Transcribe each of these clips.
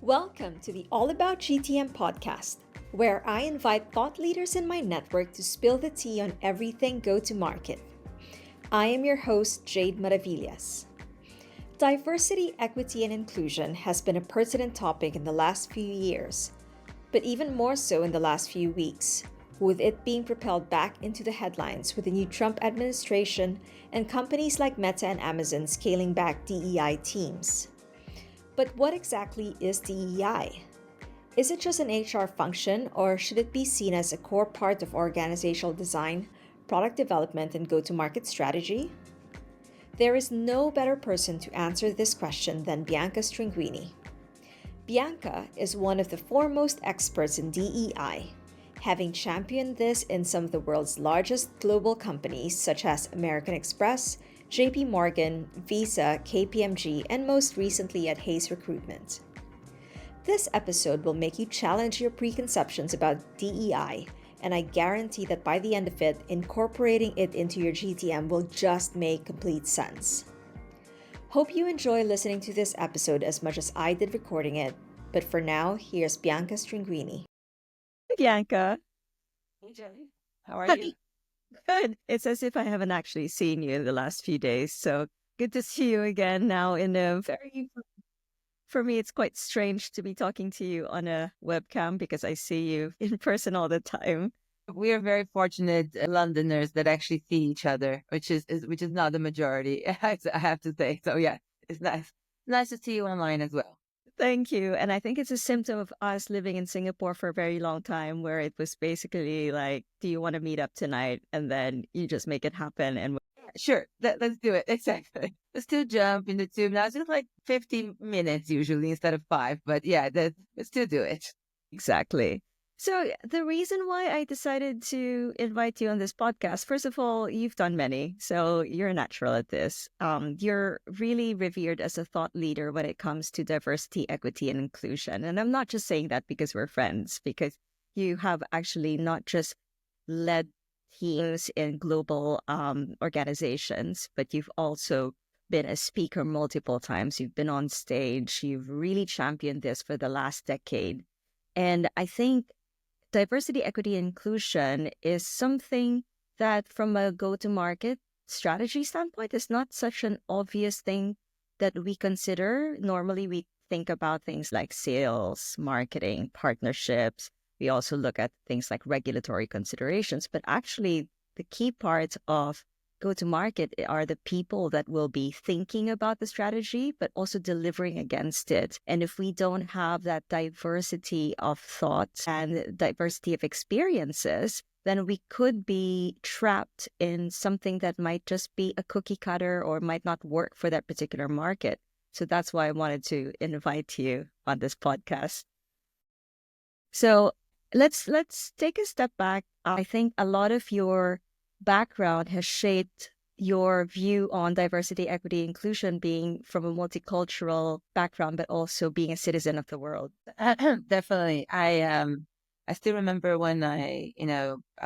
Welcome to the All About GTM podcast, where I invite thought leaders in my network to spill the tea on everything go-to-market. I am your host, Jade Maravillas. Diversity, equity, and inclusion has been a pertinent topic in the last few years, but even more so in the last few weeks, with it being propelled back into the headlines with the new Trump administration and companies like Meta and Amazon scaling back DEI teams. But what exactly is DEI? Is it just an HR function, or should it be seen as a core part of organizational design, product development, and go-to-market strategy? There is no better person to answer this question than Bianca Stringuini. Bianca is one of the foremost experts in DEI, having championed this in some of the world's largest global companies such as American Express, JP Morgan, Visa, KPMG, and most recently at Hayes Recruitment. This episode will make you challenge your preconceptions about DEI, and I guarantee that by the end of it, incorporating it into your GTM will just make complete sense. Hope you enjoy listening to this episode as much as I did recording it, but for now, here's Bianca Stringuini. Bianca. Hey, Jenny. How are you? Good. It's as if I haven't actually seen you in the last few days. So good to see you again now in a very, for me, it's quite strange to be talking to you on a webcam because I see you in person all the time. We are very fortunate Londoners that actually see each other, which is not the majority, I have to say. So yeah, it's nice to see you online as well. Thank you. And I think it's a symptom of us living in Singapore for a very long time, where it was basically like, do you want to meet up tonight? And then you just make it happen. And sure, let's do it. Exactly. Let's still jump in the tube. Now it's just like 50 minutes usually instead of 5. But yeah, let's still do it. Exactly. So the reason why I decided to invite you on this podcast, first of all, you've done many, so you're natural at this. You're really revered as a thought leader when it comes to diversity, equity, and inclusion. And I'm not just saying that because we're friends, because you have actually not just led teams in global organizations, but you've also been a speaker multiple times. You've been on stage. You've really championed this for the last decade. And I think diversity, equity, and inclusion is something that from a go-to-market strategy standpoint is not such an obvious thing that we consider. Normally, we think about things like sales, marketing, partnerships. We also look at things like regulatory considerations, but actually the key parts of go-to-market are the people that will be thinking about the strategy, but also delivering against it. And if we don't have that diversity of thought and diversity of experiences, then we could be trapped in something that might just be a cookie cutter or might not work for that particular market. So that's why I wanted to invite you on this podcast. So let's take a step back. I think a lot of your background has shaped your view on diversity, equity, inclusion, being from a multicultural background, but also being a citizen of the world. Definitely. I still remember when I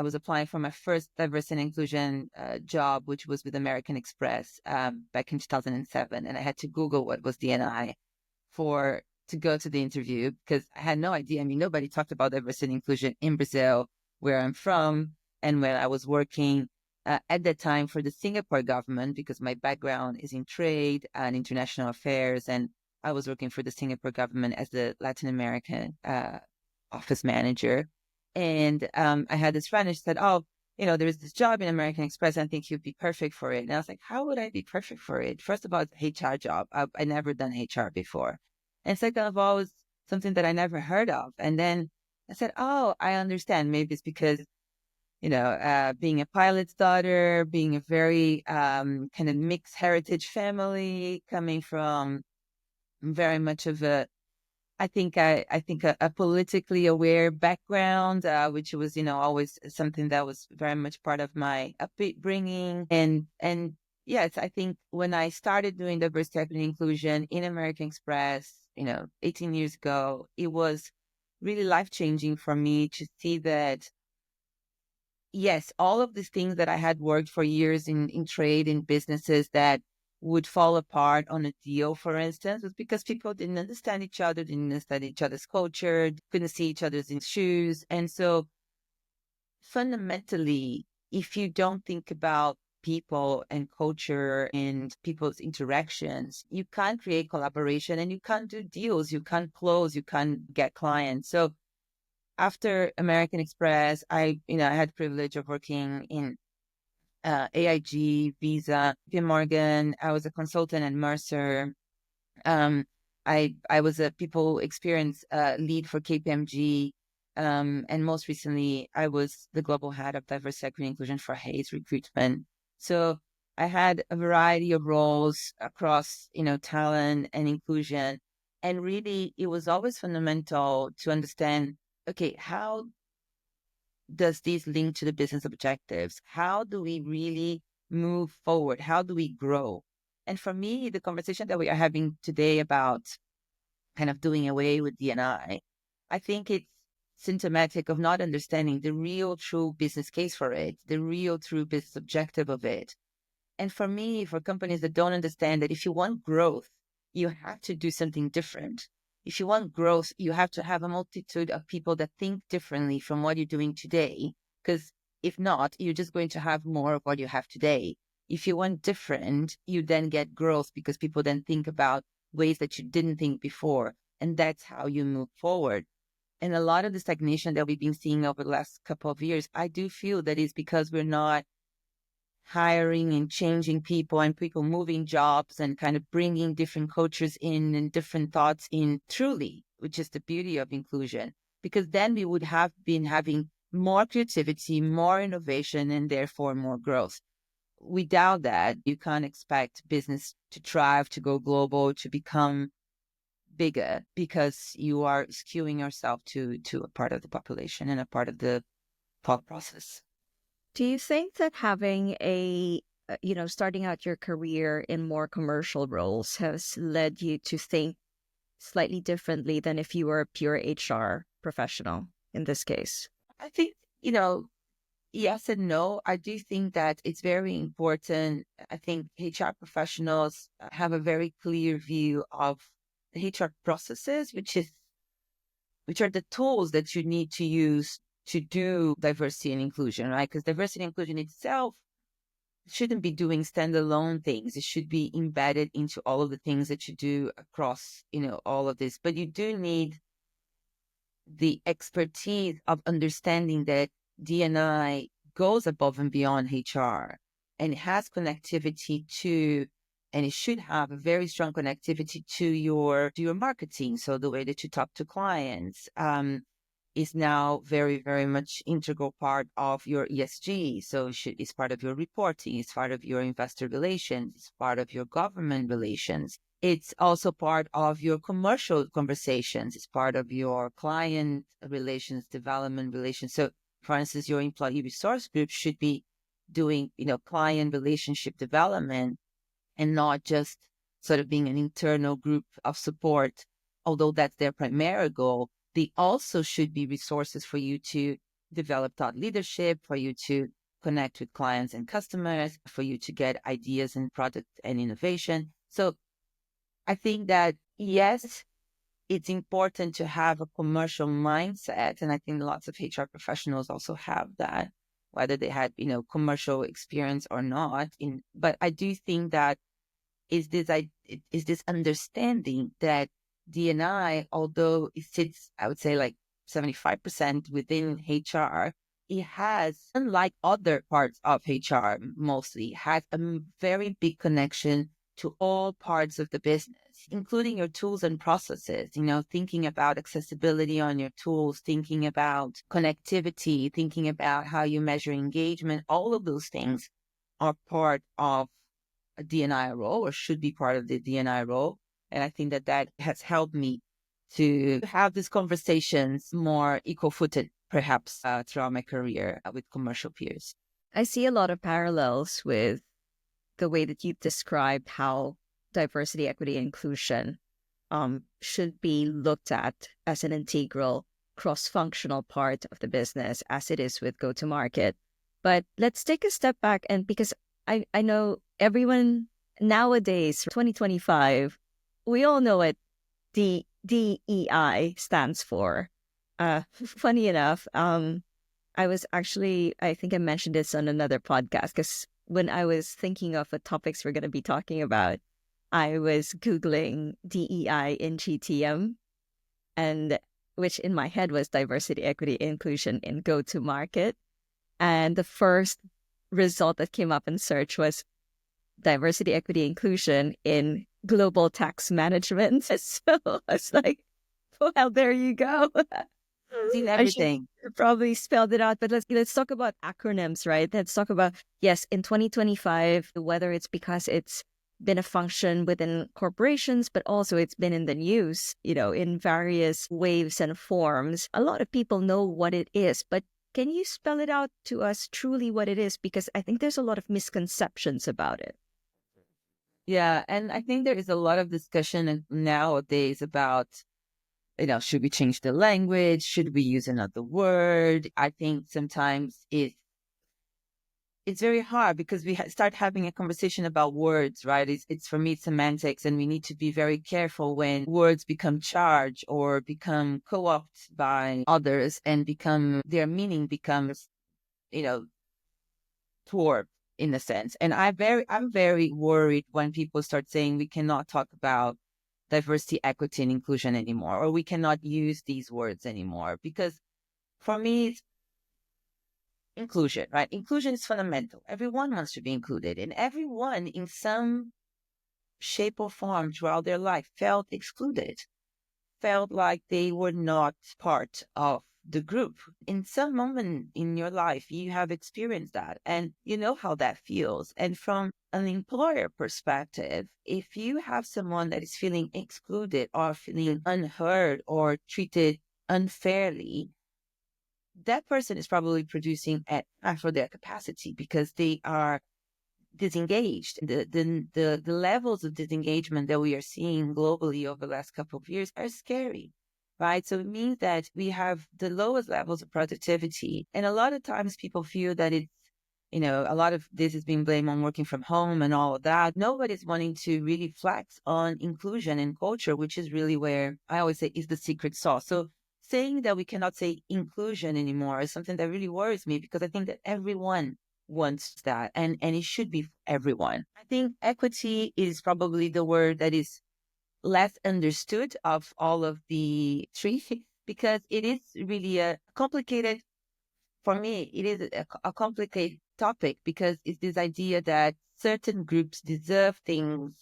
was applying for my first diversity and inclusion job, which was with American Express back in 2007. And I had to Google what was DNI to go to the interview because I had no idea. I mean, nobody talked about diversity and inclusion in Brazil, where I'm from. And when I was working at that time for the Singapore government, because my background is in trade and international affairs, and I was working for the Singapore government as the Latin American office manager. And I had this friend who said, oh, there's this job in American Express. I think you'd be perfect for it. And I was like, how would I be perfect for it? First of all, it's an HR job. I never done HR before. And second of all, it was something that I never heard of. And then I said, oh, I understand. Maybe it's because being a pilot's daughter, being a very kind of mixed heritage family, coming from very much of I think a politically aware background, which was, always something that was very much part of my upbringing. And yes, I think when I started doing diversity, equity, and inclusion in American Express, 18 years ago, it was really life-changing for me to see that yes, all of these things that I had worked for years in trade, in businesses that would fall apart on a deal, for instance, was because people didn't understand each other, didn't understand each other's culture, couldn't see each other's in shoes. And so fundamentally, if you don't think about people and culture and people's interactions, you can't create collaboration and you can't do deals, you can't close, you can't get clients. So after American Express, I had the privilege of working in AIG, Visa, JP Morgan. I was a consultant at Mercer. I was a people experience lead for KPMG. And most recently, I was the global head of diversity, equity, and inclusion for Hayes Recruitment. So I had a variety of roles across, talent and inclusion. And really, it was always fundamental to understand, okay, how does this link to the business objectives? How do we really move forward? How do we grow? And for me, the conversation that we are having today about kind of doing away with D&I think it's symptomatic of not understanding the real true business case for it, the real true business objective of it. And for me, for companies that don't understand that if you want growth, you have to do something different. If you want growth, you have to have a multitude of people that think differently from what you're doing today. Because if not, you're just going to have more of what you have today. If you want different, you then get growth because people then think about ways that you didn't think before. And that's how you move forward. And a lot of the stagnation that we've been seeing over the last couple of years, I do feel that is because we're not hiring and changing people and people moving jobs and kind of bringing different cultures in and different thoughts in truly, which is the beauty of inclusion, because then we would have been having more creativity, more innovation, and therefore more growth. Without that, you can't expect business to thrive, to go global, to become bigger, because you are skewing yourself to a part of the population and a part of the thought process. Do you think that having starting out your career in more commercial roles has led you to think slightly differently than if you were a pure HR professional in this case? I think, yes and no. I do think that it's very important. I think HR professionals have a very clear view of the HR processes, which are the tools that you need to use to do diversity and inclusion, right? Because diversity and inclusion itself shouldn't be doing standalone things. It should be embedded into all of the things that you do across, all of this. But you do need the expertise of understanding that D&I goes above and beyond HR and it has connectivity to, and it should have a very strong connectivity to your marketing. So the way that you talk to clients is now very, very much integral part of your ESG. So it's part of your reporting, it's part of your investor relations, it's part of your government relations. It's also part of your commercial conversations. It's part of your client relations, development relations. So, for instance, your employee resource group should be doing, client relationship development and not just sort of being an internal group of support, although that's their primary goal. They also should be resources for you to develop thought leadership, for you to connect with clients and customers, for you to get ideas and product and innovation. So I think that, yes, it's important to have a commercial mindset. And I think lots of HR professionals also have that, whether they had, commercial experience or not. But I do think that is this understanding that D&I, although it sits, I would say, like 75% within HR, it has, unlike other parts of HR, mostly has a very big connection to all parts of the business, including your tools and processes, thinking about accessibility on your tools, thinking about connectivity, thinking about how you measure engagement. All of those things are part of a D&I role, or should be part of the D&I role. And I think that has helped me to have these conversations more equal-footed, perhaps, throughout my career with commercial peers. I see a lot of parallels with the way that you've described how diversity, equity, and inclusion should be looked at as an integral cross-functional part of the business, as it is with go-to-market. But let's take a step back, and because I know everyone nowadays, 2025, we all know what DEI stands for. Funny enough, I think I mentioned this on another podcast because when I was thinking of what topics we're going to be talking about, I was Googling DEI in GTM, and which in my head was diversity, equity, inclusion in go-to-market. And the first result that came up in search was diversity, equity, inclusion in global tax management. So I was like, well, there you go. Seen I should everything. probably spelled it out, but let's talk about acronyms, right? Let's talk about, yes, in 2025, whether it's because it's been a function within corporations, but also it's been in the news, in various waves and forms. A lot of people know what it is, but can you spell it out to us truly what it is? Because I think there's a lot of misconceptions about it. Yeah, and I think there is a lot of discussion nowadays about, should we change the language? Should we use another word? I think sometimes it's very hard because we start having a conversation about words, right? It's for me, it's semantics, and we need to be very careful when words become charged or become co-opted by others and their meaning becomes, thwarted in a sense. And I'm very worried when people start saying we cannot talk about diversity, equity, and inclusion anymore, or we cannot use these words anymore, because for me, it's inclusion, right? Inclusion is fundamental. Everyone wants to be included, and everyone in some shape or form throughout their life felt excluded, felt like they were not part of the group. In some moment in your life, you have experienced that and you know how that feels. And from an employer perspective, if you have someone that is feeling excluded or feeling unheard or treated unfairly, that person is probably producing at for their capacity because they are disengaged. The levels of disengagement that we are seeing globally over the last couple of years are scary, right? So it means that we have the lowest levels of productivity. And a lot of times people feel that it's, a lot of this is being blamed on working from home and all of that. Nobody's wanting to really flex on inclusion and culture, which is really where I always say is the secret sauce. So saying that we cannot say inclusion anymore is something that really worries me because I think that everyone wants that and it should be for everyone. I think equity is probably the word that is less understood of all of the three because it is really a complicated, for me, it is a complicated topic because it's this idea that certain groups deserve things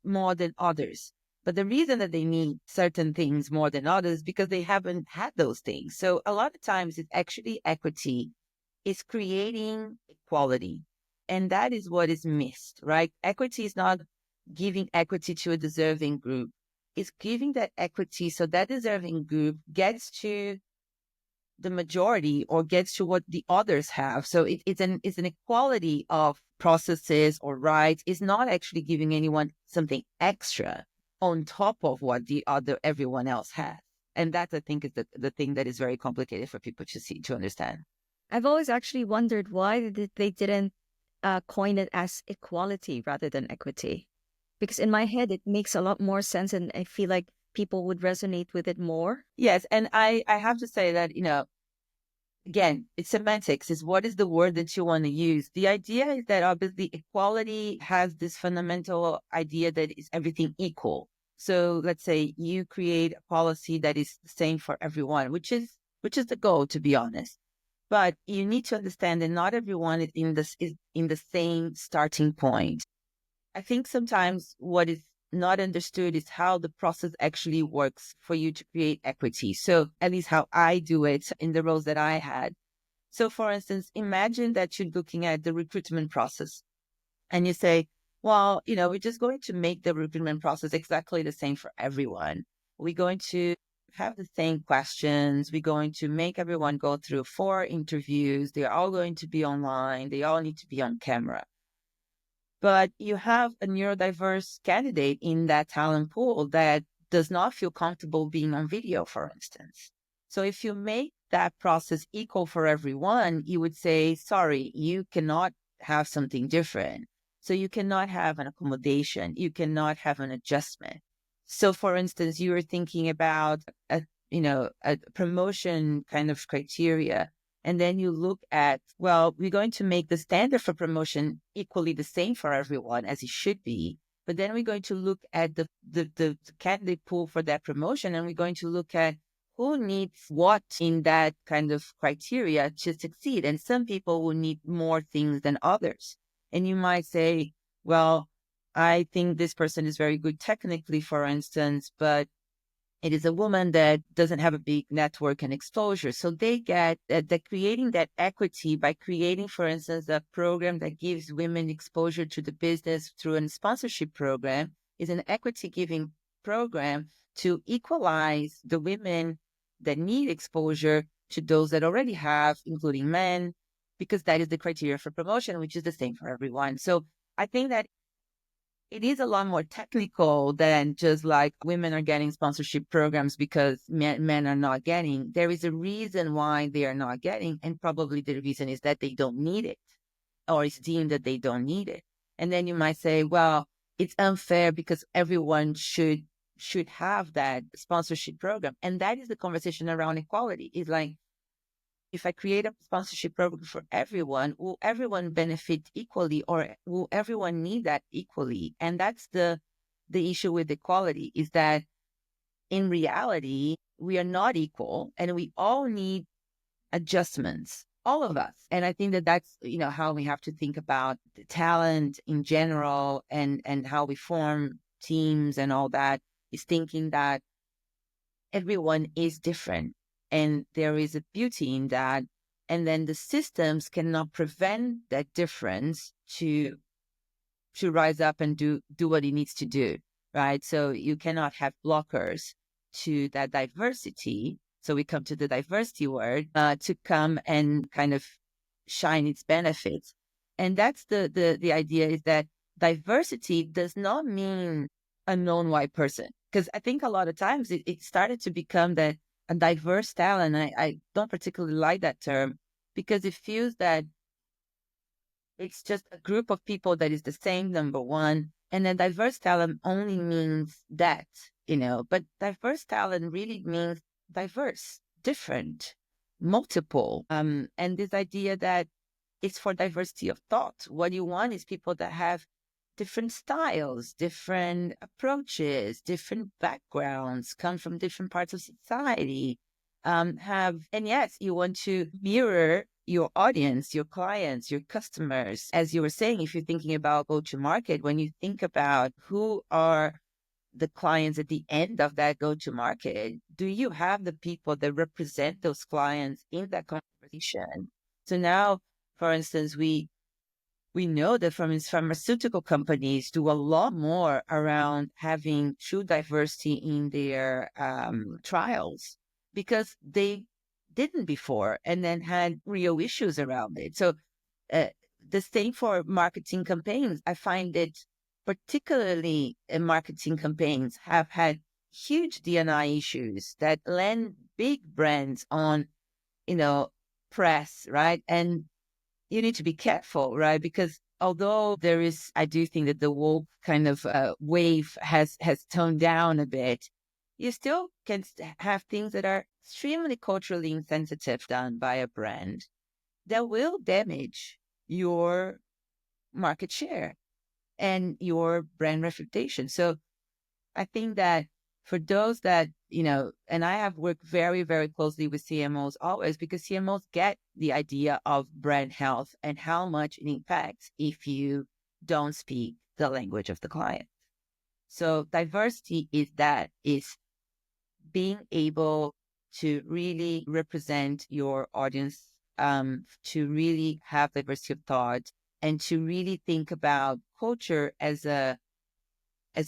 more than others. But the reason that they need certain things more than others is because they haven't had those things. So a lot of times it's actually equity is creating equality. And that is what is missed, right? Equity is not giving equity to a deserving group. It's giving that equity so that deserving group gets to the majority or gets to what the others have. So it's an equality of processes or rights. It's not actually giving anyone something extra on top of what everyone else has. And that, I think, is the thing that is very complicated for people to understand. I've always actually wondered why they didn't coin it as equality rather than equity. Because in my head, it makes a lot more sense and I feel like people would resonate with it more. Yes. And I have to say that, again, it's semantics, is what is the word that you want to use. The idea is that obviously equality has this fundamental idea that is everything equal. So let's say you create a policy that is the same for everyone, which is the goal, to be honest. But you need to understand that not everyone is in the same starting point. I think sometimes what is not understood is how the process actually works for you to create equity. So at least how I do it in the roles that I had. So for instance, imagine that you're looking at the recruitment process and you say, well, we're just going to make the recruitment process exactly the same for everyone. We're going to have the same questions. We're going to make everyone go through 4 interviews. They're all going to be online. They all need to be on camera. But you have a neurodiverse candidate in that talent pool that does not feel comfortable being on video, for instance. So if you make that process equal for everyone, you would say, sorry, you cannot have something different. So you cannot have an accommodation. You cannot have an adjustment. So for instance, you were thinking about a promotion kind of criteria. And then you look at, well, we're going to make the standard for promotion equally the same for everyone as it should be. But then we're going to look at the candidate pool for that promotion, and we're going to look at who needs what in that kind of criteria to succeed. And some people will need more things than others. And you might say, well, I think this person is very good technically, for instance, but it is a woman that doesn't have a big network and exposure. So they get that creating that equity by creating, for instance, a program that gives women exposure to the business through a sponsorship program is an equity giving program to equalize the women that need exposure to those that already have, including men, because that is the criteria for promotion, which is the same for everyone. So I think that it is a lot more technical than just like women are getting sponsorship programs because men are not getting. There is a reason why they are not getting, and probably the reason is that they don't need it, or it's deemed that they don't need it. And then you might say, well, it's unfair because everyone should have that sponsorship program. And that is the conversation around equality. It's like, if I create a sponsorship program for everyone, will everyone benefit equally, or will everyone need that equally? And that's the issue with equality, is that in reality, we are not equal and we all need adjustments, all of us. And I think that that's, how we have to think about the talent in general, and how we form teams and all that, is thinking that everyone is different. And there is a beauty in that. And then the systems cannot prevent that difference to rise up and do what it needs to do, right? So you cannot have blockers to that diversity. So we come to the diversity word to come and kind of shine its benefits. And that's the idea, is that diversity does not mean a non-white person. Because I think a lot of times it started to become that a diverse talent. I don't particularly like that term, because it feels that it's just a group of people that is the same, number one. And then diverse talent only means that, but diverse talent really means diverse, different, multiple. And this idea that it's for diversity of thought. What you want is people that have different styles, different approaches, different backgrounds, come from different parts of society, and yes, you want to mirror your audience, your clients, your customers. As you were saying, if you're thinking about go-to-market, when you think about who are the clients at the end of that go-to-market, do you have the people that represent those clients in that conversation? So now, for instance, we know that pharmaceutical companies do a lot more around having true diversity in their trials, because they didn't before and then had real issues around it. So the same for marketing campaigns. I find it particularly in marketing campaigns have had huge D&I issues that land big brands on, press, right? And you need to be careful, right? Because although I do think that the woke kind of wave has toned down a bit, you still can have things that are extremely culturally insensitive done by a brand that will damage your market share and your brand reputation. So I think that for those that, and I have worked very, very closely with CMOs always, because CMOs get the idea of brand health and how much it impacts if you don't speak the language of the client. So diversity is being able to really represent your audience, to really have diversity of thought, and to really think about culture as a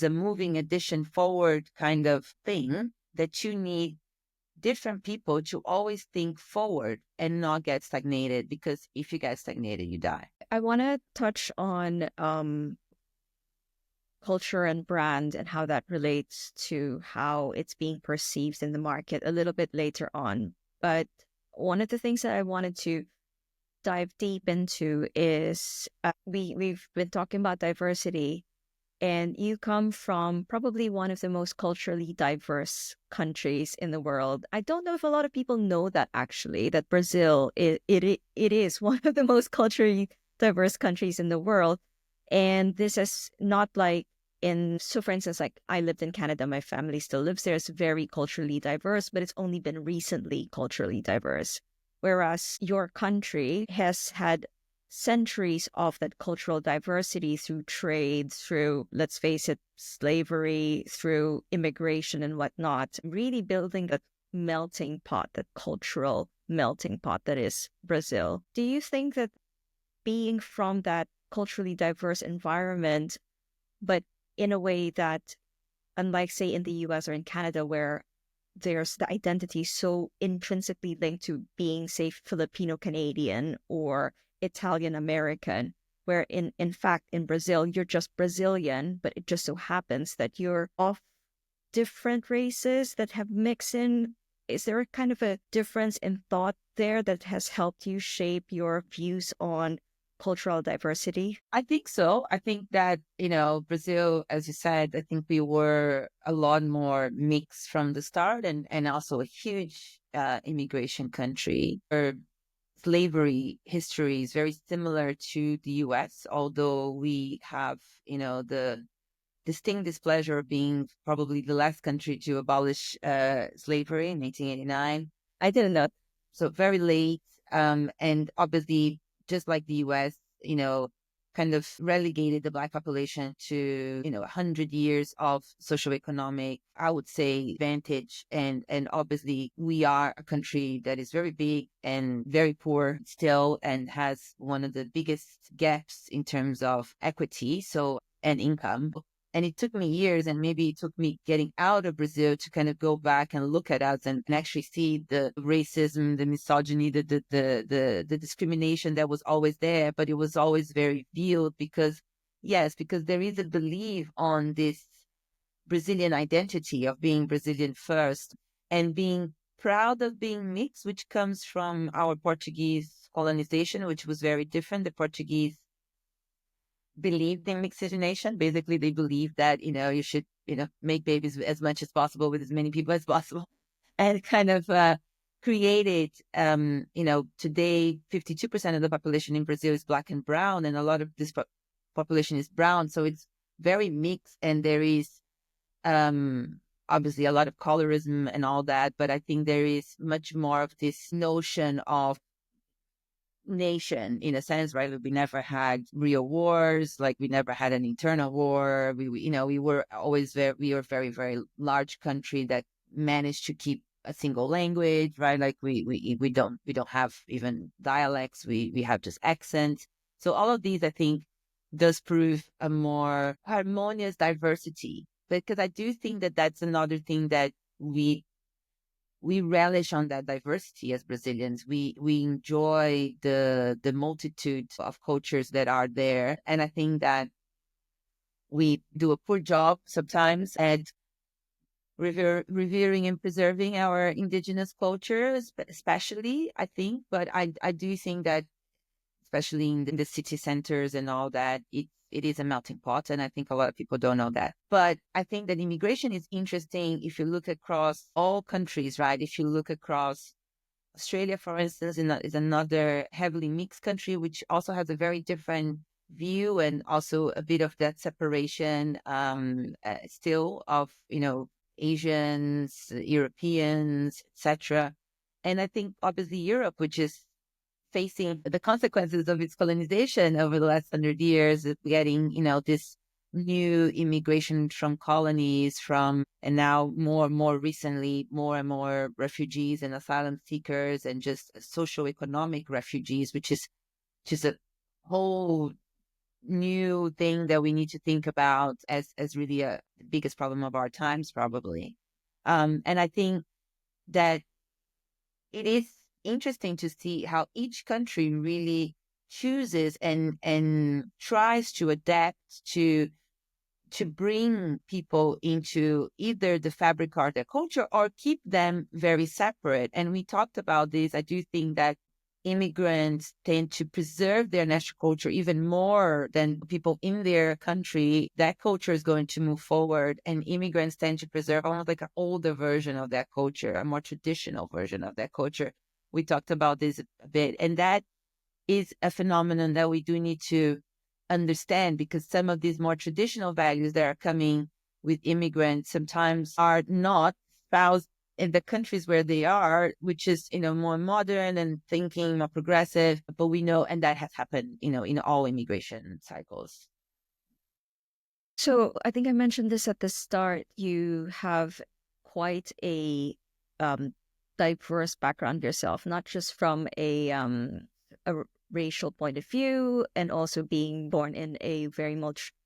moving addition forward kind of thing, that you need different people to always think forward and not get stagnated, because if you get stagnated, you die. I want to touch on culture and brand and how that relates to how it's being perceived in the market a little bit later on. But one of the things that I wanted to dive deep into is we've been talking about diversity, and you come from probably one of the most culturally diverse countries in the world. I don't know if a lot of people know that, actually, that Brazil it is one of the most culturally diverse countries in the world. And this is not like so for instance, like I lived in Canada, my family still lives there. It's very culturally diverse, but it's only been recently culturally diverse. Whereas your country has had centuries of that cultural diversity through trade, through, let's face it, slavery, through immigration and whatnot, really building that melting pot, that cultural melting pot that is Brazil. Do you think that being from that culturally diverse environment, but in a way that, unlike, say, in the US or in Canada, where there's the identity so intrinsically linked to being, say, Filipino Canadian or Italian American, where in fact in Brazil you're just Brazilian, but it just so happens that you're of different races that have mixed in. Is there a kind of a difference in thought there that has helped you shape your views on cultural diversity? I think so. I think that, Brazil, as you said, I think we were a lot more mixed from the start, and also a huge immigration country. Our slavery history is very similar to the US, although we have, the distinct displeasure of being probably the last country to abolish slavery in 1889. I didn't know. So very late. And obviously, just like the US, kind of relegated the Black population to, 100 years of socioeconomic, I would say, advantage. And obviously, we are a country that is very big and very poor still, and has one of the biggest gaps in terms of equity, and income. And it took me years, and maybe it took me getting out of Brazil to kind of go back and look at us and actually see the racism, the misogyny, the discrimination that was always there, but it was always very veiled because there is a belief on this Brazilian identity of being Brazilian first and being proud of being mixed, which comes from our Portuguese colonization, which was very different. The Portuguese believed in miscegenation. Basically, they believed that, you should, make babies as much as possible with as many people as possible, and kind of created, today, 52% of the population in Brazil is Black and brown, and a lot of this population is brown. So it's very mixed, and there is obviously a lot of colorism and all that, but I think there is much more of this notion of nation in a sense, right? We never had real wars, like we never had an internal war. We were always we were a very, very large country that managed to keep a single language, right? Like we don't have even dialects. We have just accents. So all of these, I think, does prove a more harmonious diversity, because I do think that that's another thing that we relish on, that diversity as Brazilians. We enjoy the multitude of cultures that are there. And I think that we do a poor job sometimes at revering and preserving our indigenous cultures, especially, I think. But I do think that, especially in the city centers and all that, it is a melting pot, and I think a lot of people don't know that. But I think that immigration is interesting if you look across all countries, right? If you look across Australia, for instance, is another heavily mixed country, which also has a very different view, and also a bit of that separation still of, Asians, Europeans, etc. And I think obviously Europe, which is facing the consequences of its colonization over the last 100 years, getting, this new immigration from colonies, and now more recently, more and more refugees and asylum seekers, and just socioeconomic refugees, which is just a whole new thing that we need to think about as really the biggest problem of our times, probably. And I think that it is interesting to see how each country really chooses and tries to adapt to bring people into either the fabric of their culture or keep them very separate. And we talked about this. I do think that immigrants tend to preserve their national culture even more than people in their country, that culture is going to move forward. And immigrants tend to preserve almost like an older version of that culture, a more traditional version of that culture. We talked about this a bit. And that is a phenomenon that we do need to understand, because some of these more traditional values that are coming with immigrants sometimes are not espoused in the countries where they are, which is, more modern and thinking more progressive. But we know, and that has happened, in all immigration cycles. So I think I mentioned this at the start. You have quite a diverse background yourself, not just from a racial point of view, and also being born in a very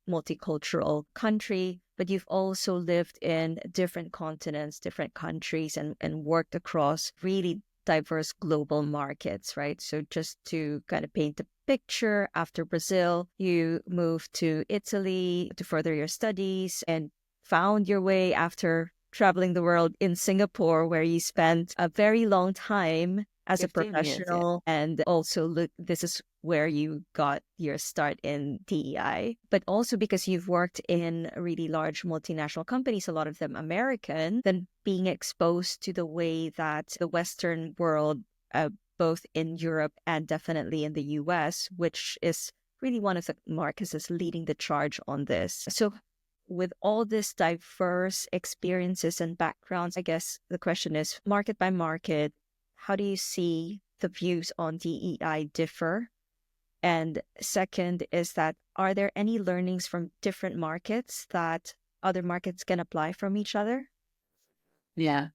multicultural country, but you've also lived in different continents, different countries, and worked across really diverse global markets, right? So just to kind of paint the picture, after Brazil, you moved to Italy to further your studies and found your way after traveling the world in Singapore, where you spent a very long time as a 15 years, yeah. professional. And also, this is where you got your start in DEI, but also because you've worked in really large multinational companies, a lot of them American, then being exposed to the way that the Western world, both in Europe and definitely in the US, which is really one of the markets is leading the charge on this. So with all this diverse experiences and backgrounds, I guess the question is, market by market, how do you see the views on DEI differ? And second is that, are there any learnings from different markets that other markets can apply from each other? Yeah.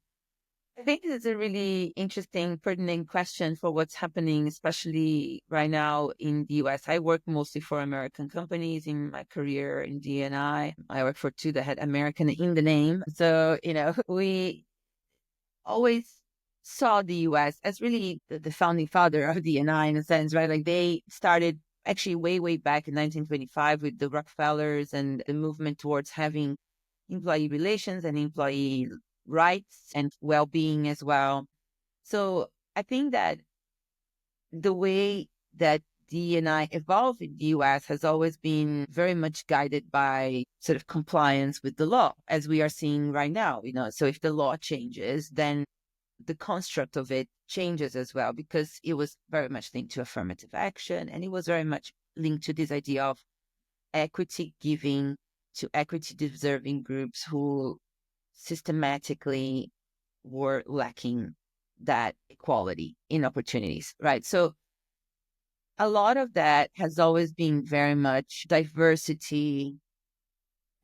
I think this is a really interesting, pertinent question for what's happening, especially right now in the US. I work mostly for American companies in my career in D&I. I work for two that had American in the name. So, we always saw the US as really the founding father of D&I in a sense, right? Like they started actually way, way back in 1925 with the Rockefellers and the movement towards having employee relations and employee rights and well-being as well. So I think that the way that D&I evolved in the US has always been very much guided by sort of compliance with the law, as we are seeing right now. So if the law changes, then the construct of it changes as well, because it was very much linked to affirmative action, and it was very much linked to this idea of equity giving to equity deserving groups who systematically were lacking that equality in opportunities, right? So a lot of that has always been very much diversity,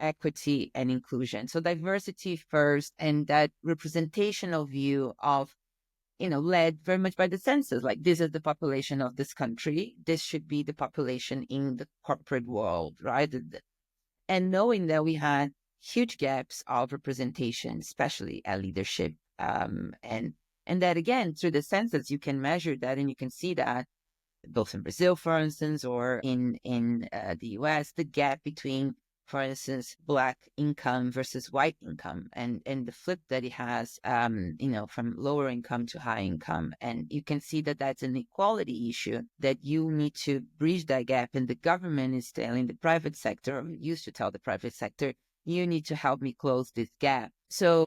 equity, and inclusion. So diversity first, and that representational view of, led very much by the census. Like, this is the population of this country. This should be the population in the corporate world, right? And knowing that we had huge gaps of representation, especially at leadership, and that again, through the census, you can measure that, and you can see that both in Brazil, for instance, or in the US, the gap between, for instance, Black income versus white income, and the flip that it has, from lower income to high income. And you can see that that's an equality issue, that you need to bridge that gap. And the government is telling the private sector, or used to tell the private sector, you need to help me close this gap. So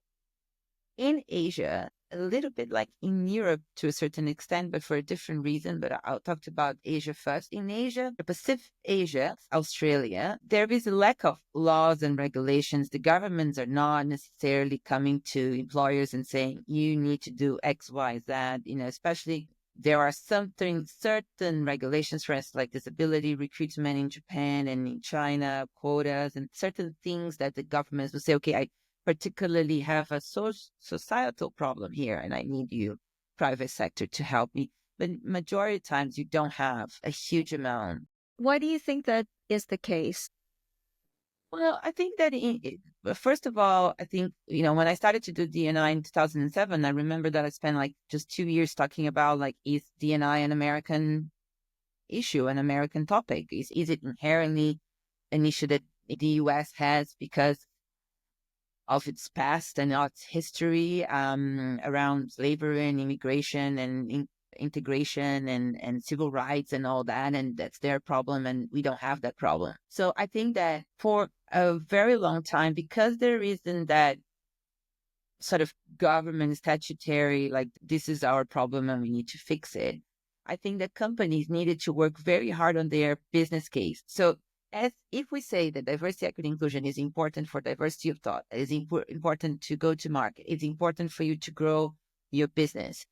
in Asia, a little bit like in Europe to a certain extent, but for a different reason. But I'll talk about Asia first. In Asia, the Pacific Asia, Australia, there is a lack of laws and regulations. The governments are not necessarily coming to employers and saying, you need to do X, Y, Z, especially there are certain regulations, for instance, like disability recruitment in Japan and in China, quotas, and certain things that the governments will say, okay, I particularly have a societal problem here, and I need you, private sector, to help me. But majority of times you don't have a huge amount. Why do you think that is the case? Well, I think that first of all, I think, when I started to do D&I in 2007, I remember that I spent like just 2 years talking about, like, is D&I an American issue, an American topic? Is it inherently an issue that the US has because of its past and its history around slavery and immigration and integration and civil rights and all that, and that's their problem, and we don't have that problem. So I think that for a very long time, because there isn't that sort of government statutory, like this is our problem and we need to fix it, I think that companies needed to work very hard on their business case. So as if we say that diversity, equity, inclusion is important for diversity of thought, it is important to go to market, it's important for you to grow your business,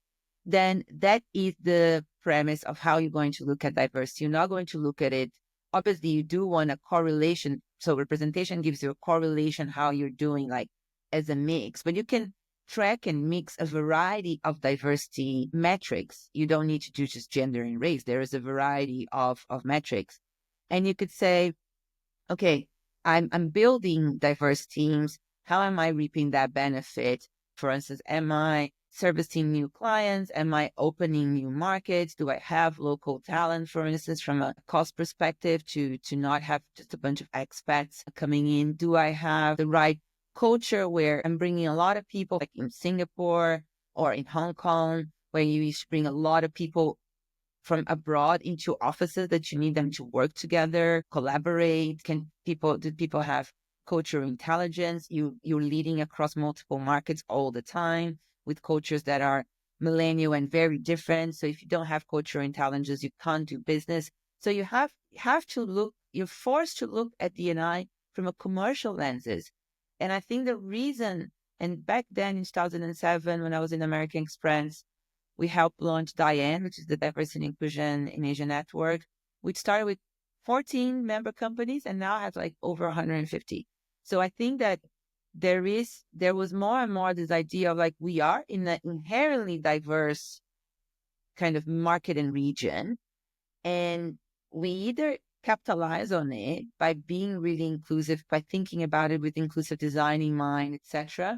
then that is the premise of how you're going to look at diversity. You're not going to look at it. Obviously, you do want a correlation. So representation gives you a correlation how you're doing, like as a mix, but you can track and mix a variety of diversity metrics. You don't need to do just gender and race. There is a variety of metrics. And you could say, okay, I'm building diverse teams. How am I reaping that benefit? For instance, am I servicing new clients? Am I opening new markets? Do I have local talent, for instance, from a cost perspective to not have just a bunch of expats coming in? Do I have the right culture where I'm bringing a lot of people, like in Singapore or in Hong Kong, where you bring a lot of people from abroad into offices that you need them to work together, collaborate? Do people have cultural intelligence? You're leading across multiple markets all the time with cultures that are millennial and very different. So if you don't have cultural intelligence, you can't do business. So you have to look, you're forced to look at D&I from a commercial lenses. And I think the reason, and back then in 2007, when I was in American Express, we helped launch Diane, which is the Diversity and Inclusion in Asia Network. We started with 14 member companies and now has like over 150. So I think that there was more and more this idea of like, we are in an inherently diverse kind of market and region, and we either capitalize on it by being really inclusive, by thinking about it with inclusive design in mind, etc.,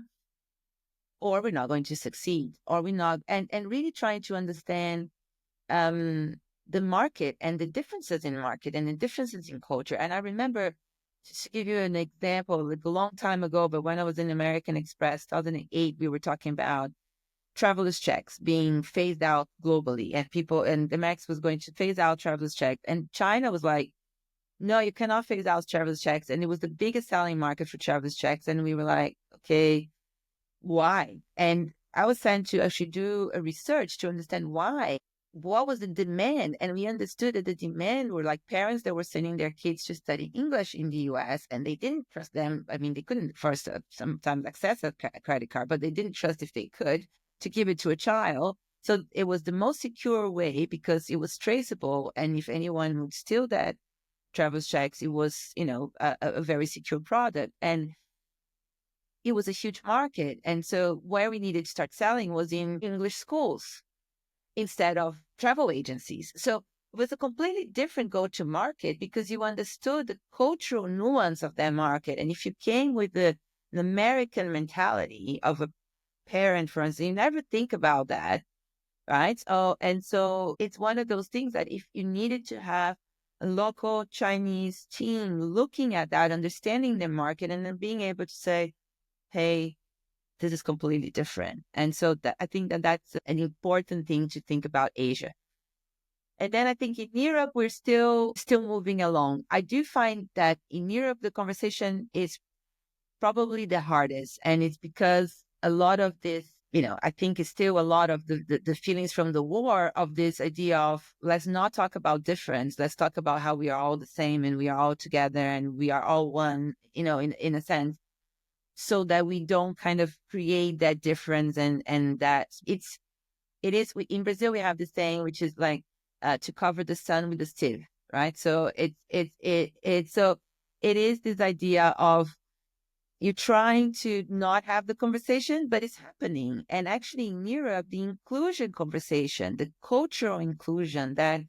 or we're not going to succeed, or we're not, and really trying to understand the market and the differences in market and the differences in culture. And I remember, just to give you an example, like a long time ago, but when I was in American Express, 2008, we were talking about traveler's checks being phased out globally, and America was going to phase out traveler's checks. And China was like, no, you cannot phase out traveler's checks. And it was the biggest selling market for traveler's checks. And we were like, okay, why? And I was sent to actually do a research to understand why. What was the demand? And we understood that the demand were like parents that were sending their kids to study English in the US, and they didn't trust them. I mean, they couldn't first sometimes access a credit card, but they didn't trust if they could to give it to a child. So it was the most secure way because it was traceable. And if anyone would steal that traveler's checks, it was, a very secure product. And it was a huge market. And so where we needed to start selling was in English schools instead of travel agencies. So it was a completely different go-to-market because you understood the cultural nuance of that market. And if you came with the American mentality of a parent, for instance, you never think about that, right? And so it's one of those things that if you needed to have a local Chinese team looking at that, understanding the market, and then being able to say, hey, this is completely different. And so I think that that's an important thing to think about Asia. And then I think in Europe, we're still moving along. I do find that in Europe, the conversation is probably the hardest. And it's because a lot of this, I think it's still a lot of the feelings from the war of this idea of let's not talk about difference. Let's talk about how we are all the same and we are all together and we are all one, in a sense, so that we don't kind of create that difference. And that it is in Brazil, we have this saying, which is like to cover the sun with a sieve, right? So it is this idea of you're trying to not have the conversation, but it's happening. And actually in Europe, the inclusion conversation, the cultural inclusion, that,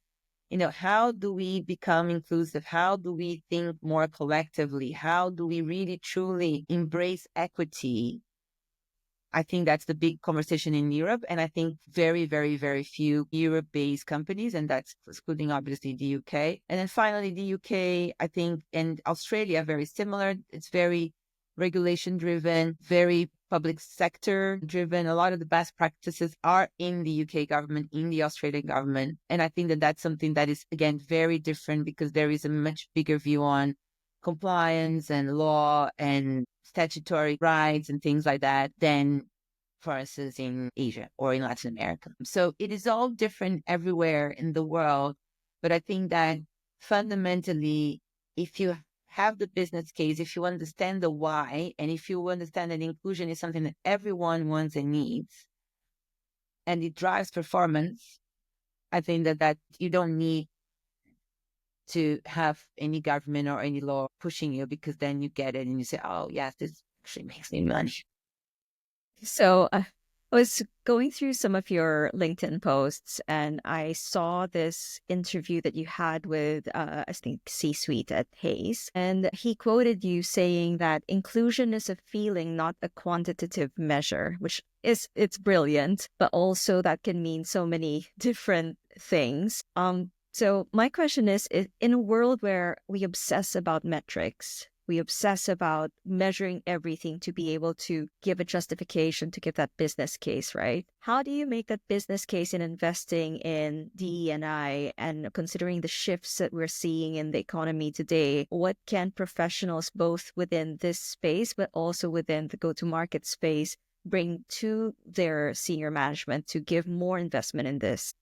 how do we become inclusive? How do we think more collectively? How do we really truly embrace equity? I think that's the big conversation in Europe. And I think very, very, very few Europe-based companies, and that's excluding obviously the UK. And then finally, the UK, I think, and Australia, very similar. It's very regulation driven, very public sector driven. A lot of the best practices are in the UK government, in the Australian government. And I think that that's something that is, again, very different because there is a much bigger view on compliance and law and statutory rights and things like that than, for instance, in Asia or in Latin America. So it is all different everywhere in the world. But I think that fundamentally, if you have the business case, if you understand the why, and if you understand that inclusion is something that everyone wants and needs, and it drives performance, I think that you don't need to have any government or any law pushing you, because then you get it and you say, oh, yes, this actually makes me money. So I was going through some of your LinkedIn posts and I saw this interview that you had with, I think, C-suite at Hayes. And he quoted you saying that inclusion is a feeling, not a quantitative measure, which it's brilliant, but also that can mean so many different things. So my question is, in a world where we obsess about metrics, we obsess about measuring everything to be able to give a justification, to give that business case, right? How do you make that business case in investing in DE&I and considering the shifts that we're seeing in the economy today? What can professionals, both within this space, but also within the go-to-market space, bring to their senior management to give more investment in this?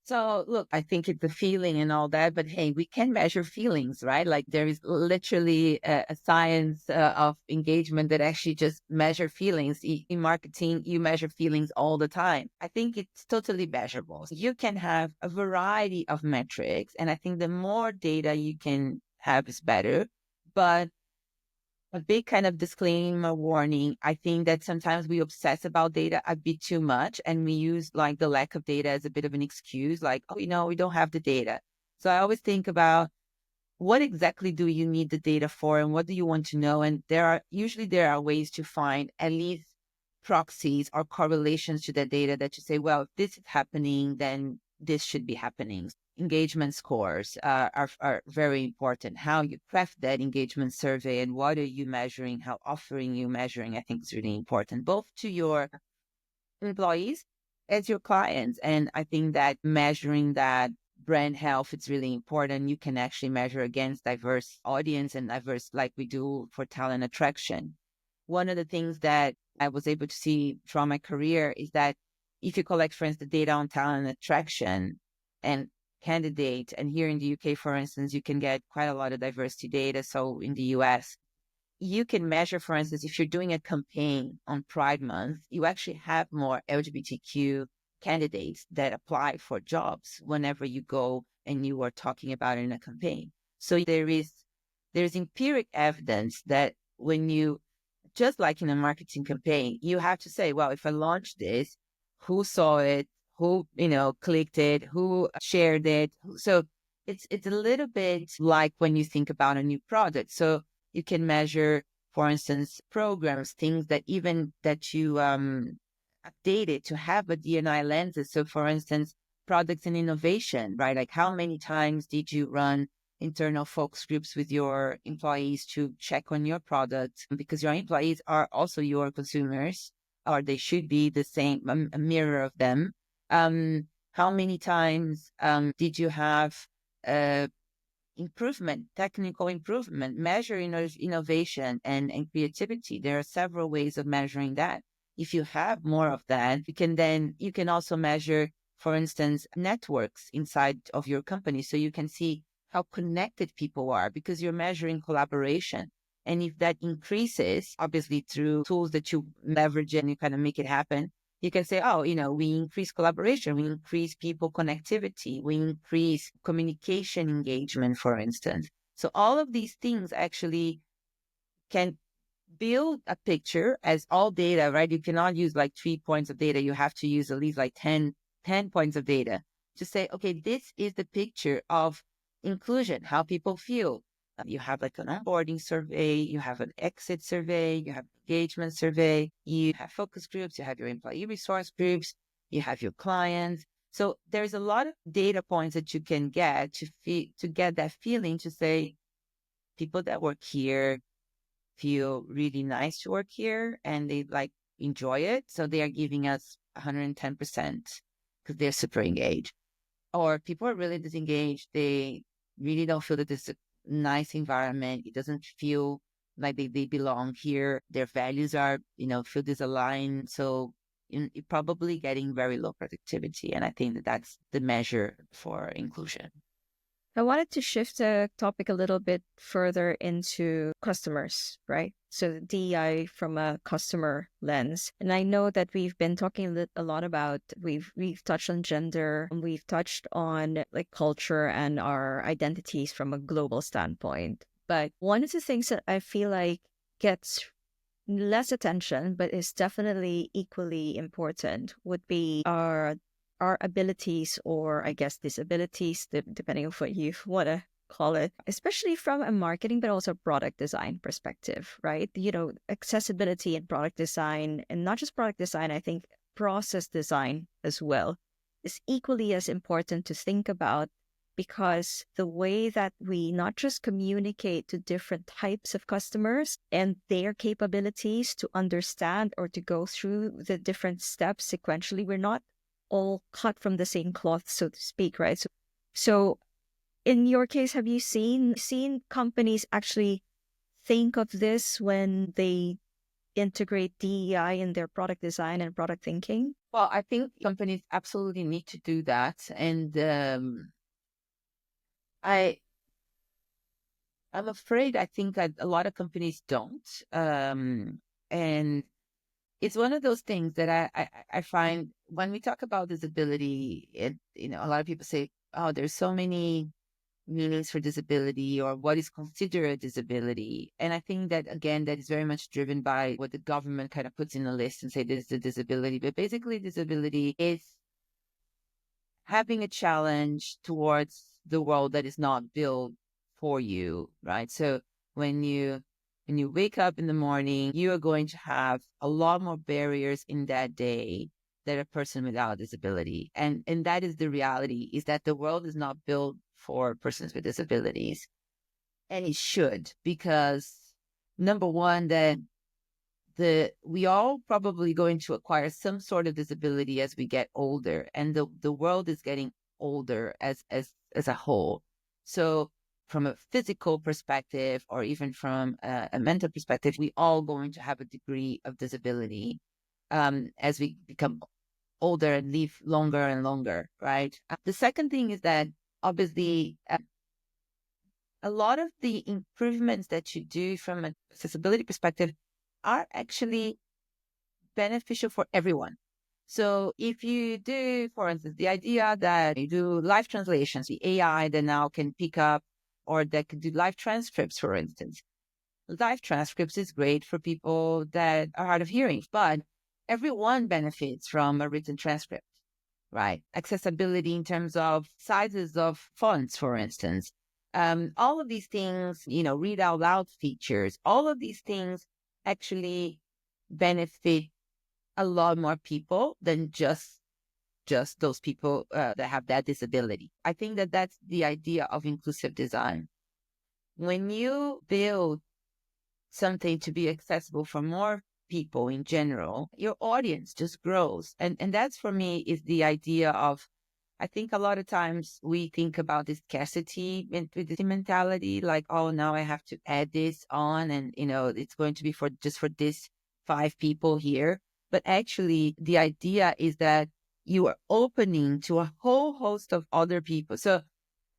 So look, I think it's the feeling and all that, but hey, we can measure feelings, right? Like there is literally a science of engagement that actually just measure feelings. In marketing, you measure feelings all the time. I think it's totally measurable. So you can have a variety of metrics, and I think the more data you can have is better. But a big kind of disclaimer warning. I think that sometimes we obsess about data a bit too much and we use like the lack of data as a bit of an excuse, like, oh, we don't have the data. So I always think about what exactly do you need the data for and what do you want to know? And there are ways to find at least proxies or correlations to that data that you say, well, if this is happening, then this should be happening. Engagement scores are very important. How you craft that engagement survey and what are you measuring, how often are you measuring, I think is really important, both to your employees as your clients. And I think that measuring that brand health, it's really important. You can actually measure against diverse audience and diverse, like we do for talent attraction. One of the things that I was able to see from my career is that if you collect, for instance, the data on talent attraction and candidate, and here in the UK, for instance, you can get quite a lot of diversity data. So in the US, you can measure, for instance, if you're doing a campaign on Pride Month, you actually have more LGBTQ candidates that apply for jobs whenever you go and you are talking about it in a campaign. So there's empiric evidence that when you, just like in a marketing campaign, you have to say, well, if I launch this, who saw it, who, clicked it, who shared it. So it's a little bit like when you think about a new product. So you can measure, for instance, programs, things that even that you updated to have a D&I lenses. So for instance, products and innovation, right? Like how many times did you run internal focus groups with your employees to check on your product? Because your employees are also your consumers, or they should be the same, a mirror of them. How many times did you have improvement, technical improvement, measure innovation and creativity? There are several ways of measuring that. If you have more of that, you can also measure, for instance, networks inside of your company. So you can see how connected people are because you're measuring collaboration. And if that increases, obviously through tools that you leverage and you kind of make it happen, you can say, oh, we increase collaboration, we increase people connectivity, we increase communication engagement, for instance. So all of these things actually can build a picture as all data, right? You cannot use like 3 points of data. You have to use at least like 10 points of data to say, okay, this is the picture of inclusion, how people feel. You have like an onboarding survey, you have an exit survey, you have engagement survey, you have focus groups, you have your employee resource groups, you have your clients. So there's a lot of data points that you can get to get that feeling to say, people that work here feel really nice to work here and they like enjoy it. So they are giving us 110% because they're super engaged. Or people are really disengaged. They really don't feel that this is a nice environment. It doesn't feel like they belong here. Their values are, feel disaligned. So you're probably getting very low productivity. And I think that that's the measure for inclusion. I wanted to shift the topic a little bit further into customers, right? So DEI from a customer lens. And I know that we've been talking a lot about, we've touched on gender, and we've touched on like culture and our identities from a global standpoint. But one of the things that I feel like gets less attention, but is definitely equally important would be our abilities, or I guess disabilities, depending on what you want to call it, especially from a marketing, but also product design perspective, right? Accessibility and product design, and not just product design, I think process design as well is equally as important to think about, because the way that we not just communicate to different types of customers and their capabilities to understand or to go through the different steps sequentially, we're not all cut from the same cloth, so to speak, right? So in your case, have you seen companies actually think of this when they integrate DEI in their product design and product thinking? Well, I think companies absolutely need to do that. And I'm afraid I think that a lot of companies don't. And it's one of those things that I find when we talk about disability, a lot of people say, oh, there's so many meanings for disability or what is considered a disability. And I think that, again, that is very much driven by what the government kind of puts in a list and say this is a disability. But basically, disability is having a challenge towards the world that is not built for you, right? So when you wake up in the morning, you are going to have a lot more barriers in that day than a person without a disability. And that is the reality, is that the world is not built for persons with disabilities. And it should, because number one, that we all probably going to acquire some sort of disability as we get older, and the world is getting older as a whole. So from a physical perspective, or even from a mental perspective, we all going to have a degree of disability as we become older and live longer and longer, right? The second thing is that obviously a lot of the improvements that you do from an accessibility perspective are actually beneficial for everyone. So if you do, for instance, the idea that you do live translations, the AI that now can pick up, or that can do live transcripts, for instance. Live transcripts is great for people that are hard of hearing, but everyone benefits from a written transcript, right? Accessibility in terms of sizes of fonts, for instance. All of these things, read out loud features, all of these things actually benefit a lot more people than just those people that have that disability. I think that that's the idea of inclusive design. When you build something to be accessible for more people in general, your audience just grows. And that's, for me, is the idea of, I think a lot of times we think about this scarcity mentality, like, oh, now I have to add this on, and it's going to be for this 5 people here. But actually, the idea is that you are opening to a whole host of other people. So,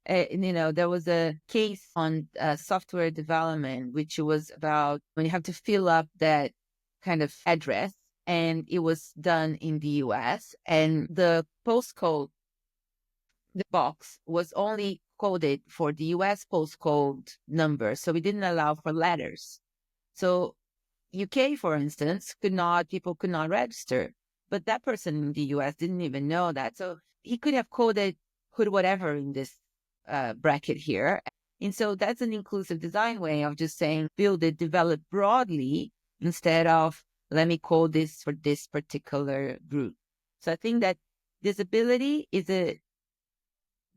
there was a case on software development, which was about when you have to fill up that kind of address, and it was done in the US, and the postcode, the box was only coded for the US postcode number. So we didn't allow for letters. So UK, for instance, people could not register. But that person in the US didn't even know that. So he could have coded hood whatever in this bracket here. And so that's an inclusive design way of just saying, build it, develop broadly, instead of let me code this for this particular group. So I think that disability is a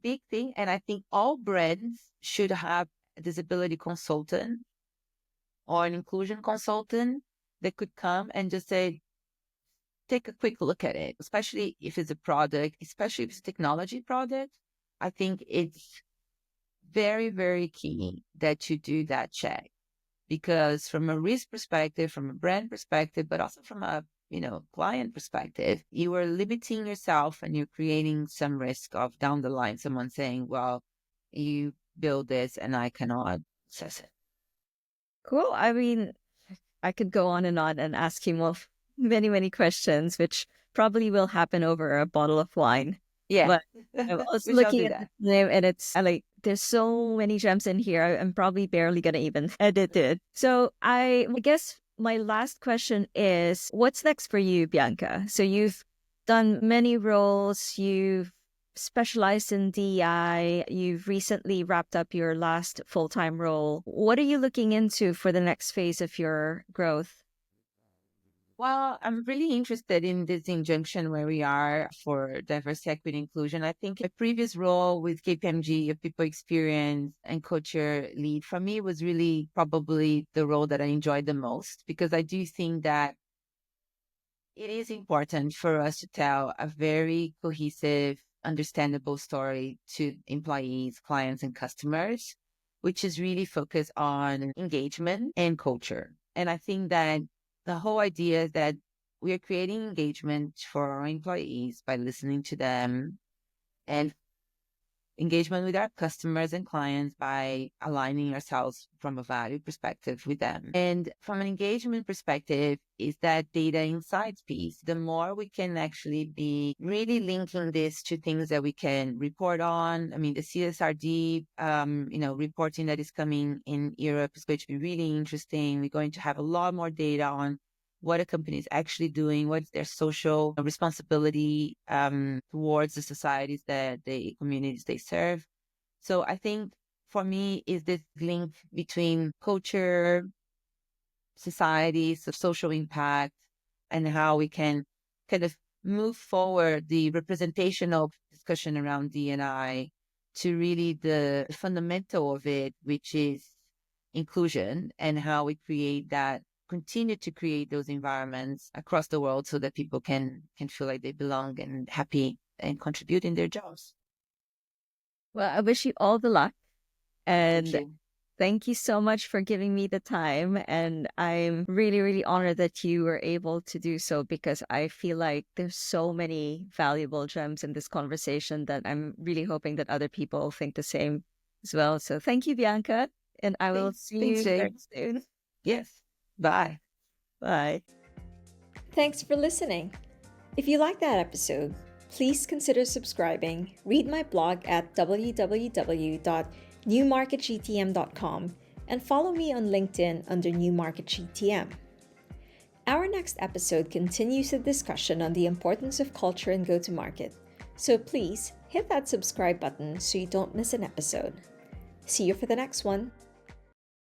big thing. And I think all brands should have a disability consultant or an inclusion consultant that could come and just say, take a quick look at it, especially if it's a product, especially if it's a technology product. I think it's very, very key that you do that check, because from a risk perspective, from a brand perspective, but also from a client perspective, you are limiting yourself and you're creating some risk of down the line someone saying, well, you build this and I cannot access it. Cool. I mean, I could go on and ask you many, many questions, which probably will happen over a bottle of wine. Yeah. But I was We shall looking do at that. the name, and I like, there's so many gems in here. I'm probably barely gonna even edit it. So I guess my last question is, what's next for you, Bianca? So you've done many roles. You've specialized in DEI. You've recently wrapped up your last full-time role. What are you looking into for the next phase of your growth? Well, I'm really interested in this injunction where we are for diversity, equity, inclusion. I think my previous role with KPMG, a people experience and culture lead, for me was really probably the role that I enjoyed the most, because I do think that it is important for us to tell a very cohesive, understandable story to employees, clients, and customers, which is really focused on engagement and culture. And I think that the whole idea is that we are creating engagement for our employees by listening to them, and engagement with our customers and clients by aligning ourselves from a value perspective with them. And from an engagement perspective is that data insights piece. The more we can actually be really linking this to things that we can report on. I mean, the CSRD, reporting that is coming in Europe is going to be really interesting. We're going to have a lot more data on what a company is actually doing, what's their social responsibility towards the societies the communities they serve. So I think for me is this link between culture, society, so social impact, and how we can kind of move forward the representational discussion around D&I to really the fundamental of it, which is inclusion, and how we continue to create those environments across the world so that people can feel like they belong and happy and contribute in their jobs. Well, I wish you all the luck. And Thank you. thank you so much for giving me the time. And I'm really, really honored that you were able to do so, because I feel like there's so many valuable gems in this conversation that I'm really hoping that other people think the same as well. So thank you, Bianca. And I will see you very soon. Yes. Bye. Bye. Thanks for listening. If you like that episode, please consider subscribing, read my blog at www.newmarketgtm.com, and follow me on LinkedIn under New Market GTM. Our next episode continues the discussion on the importance of culture and go-to-market, so please hit that subscribe button so you don't miss an episode. See you for the next one.